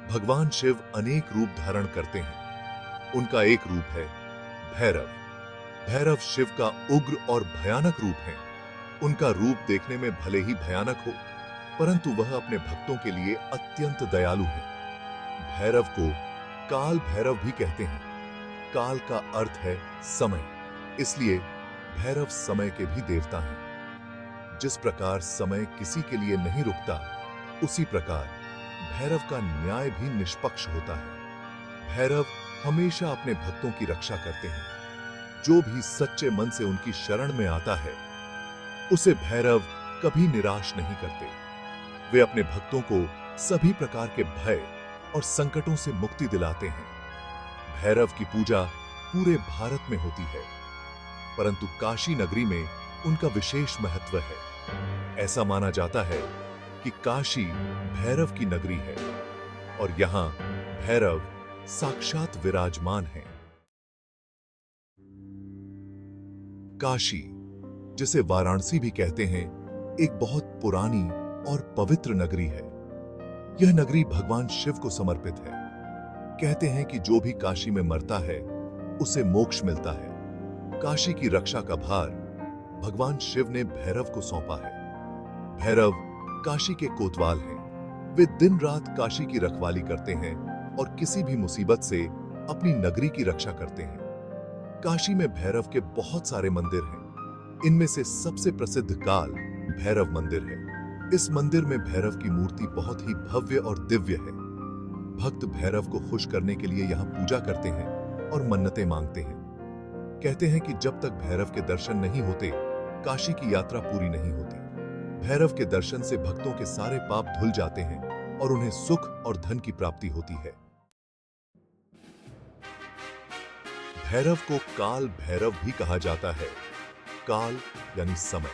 भगवान शिव अनेक रूप धारण करते हैं। उनका एक रूप है भैरव। भैरव शिव का उग्र और भयानक रूप है। उनका रूप देखने में भले ही भयानक हो, परंतु वह अपने भक्तों के लिए अत्यंत दयालु है। भैरव को काल भैरव भी कहते हैं। काल का अर्थ है समय, इसलिए भैरव समय के भी देवता हैं। जिस प्रकार समय किसी के लिए नहीं रुकता, उसी प्रकार भैरव का न्याय भी निष्पक्ष होता है। भैरव हमेशा अपने भक्तों की रक्षा करते हैं। जो भी सच्चे मन से उनकी शरण में आता है, उसे भैरव कभी निराश नहीं करते। वे अपने भक्तों को सभी प्रकार के भय और संकटों से मुक्ति दिलाते हैं। भैरव की पूजा पूरे भारत में होती है, परंतु काशी नगरी में उनका विशेष महत्व है। ऐसा माना जाता है कि काशी भैरव की नगरी है और यहां भैरव साक्षात विराजमान है। काशी, जिसे वाराणसी भी कहते हैं, एक बहुत पुरानी और पवित्र नगरी है। यह नगरी भगवान शिव को समर्पित है। कहते हैं कि जो भी काशी में मरता है, उसे मोक्ष मिलता है। काशी की रक्षा का भार भगवान शिव ने भैरव को सौंपा है। भैरव काशी के कोतवाल हैं। वे दिन रात काशी की रखवाली करते हैं और किसी भी मुसीबत से अपनी नगरी की रक्षा करते हैं। काशी में भैरव के बहुत सारे मंदिर हैं। इनमें से सबसे प्रसिद्ध काल भैरव मंदिर है। इस मंदिर में भैरव की मूर्ति बहुत ही भव्य और दिव्य है। भक्त भैरव को खुश करने के लिए यहाँ पूजा करते हैं और मन्नतें मांगते हैं। कहते हैं कि जब तक भैरव के दर्शन नहीं होते, काशी की यात्रा पूरी नहीं होती। भैरव के दर्शन से भक्तों के सारे पाप धुल जाते हैं और उन्हें सुख और धन की प्राप्ति होती है। भैरव को काल भैरव भी कहा जाता है। काल यानी समय।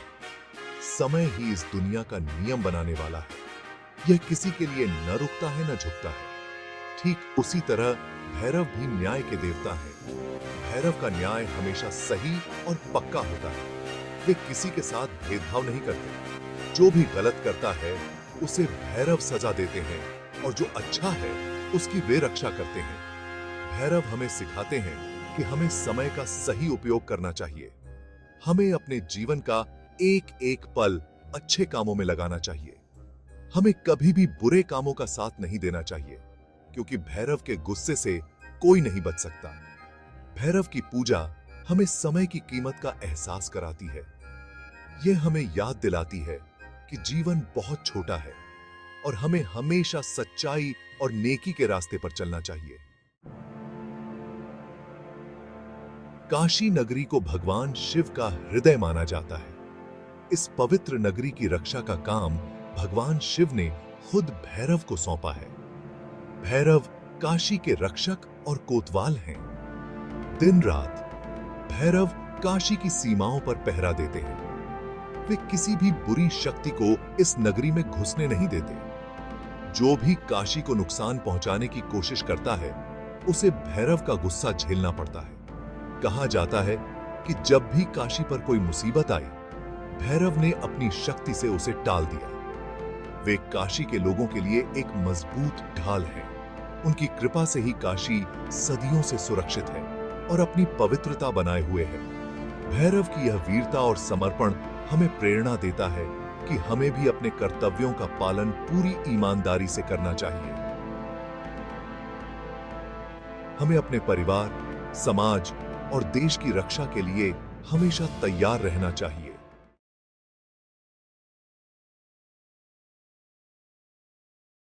समय ही इस दुनिया का नियम बनाने वाला है। यह किसी के लिए न रुकता है न झुकता है। ठीक उसी तरह भैरव भी न्याय के देवता हैं। भैरव का न्याय हमेशा सही और पक्का होता है। वे किसी के साथ भेदभाव नहीं करते। जो भी गलत करता है, उसे भैरव सजा देते हैं और जो अच्छा है, उसकी वे रक्षा करते हैं। भैरव हमें सिखाते हैं कि हमें समय का सही उपयोग करना चाहिए। हमें अपने जीवन का एक एक पल अच्छे कामों में लगाना चाहिए। हमें कभी भी बुरे कामों का साथ नहीं देना चाहिए, क्योंकि भैरव के गुस्से से कोई नहीं बच सकता। भैरव की पूजा हमें समय की कीमत का एहसास कराती है। यह हमें याद दिलाती है कि जीवन बहुत छोटा है और हमें हमेशा सच्चाई और नेकी के रास्ते पर चलना चाहिए। काशी नगरी को भगवान शिव का हृदय माना जाता है। इस पवित्र नगरी की रक्षा का काम भगवान शिव ने खुद भैरव को सौंपा है। भैरव काशी के रक्षक और कोतवाल हैं। दिन रात भैरव काशी की सीमाओं पर पहरा देते हैं। वे किसी भी बुरी शक्ति को इस नगरी में घुसने नहीं देते। जो भी काशी को नुकसान पहुंचाने की कोशिश करता है, उसे भैरव का गुस्सा झेलना पड़ता है। कहा जाता है कि जब भी काशी पर कोई मुसीबत आई, भैरव ने अपनी शक्ति से उसे टाल दिया। वे काशी के लोगों के लिए एक मजबूत ढाल हैं। उनकी कृपा से ही काशी सदियों से सुरक्षित है और अपनी पवित्रता बनाए हुए है। भैरव की यह वीरता और समर्पण हमें प्रेरणा देता है कि हमें भी अपने कर्तव्यों का पालन पूरी ईमानदारी से करना चाहिए। हमें अपने परिवार, समाज और देश की रक्षा के लिए हमेशा तैयार रहना चाहिए।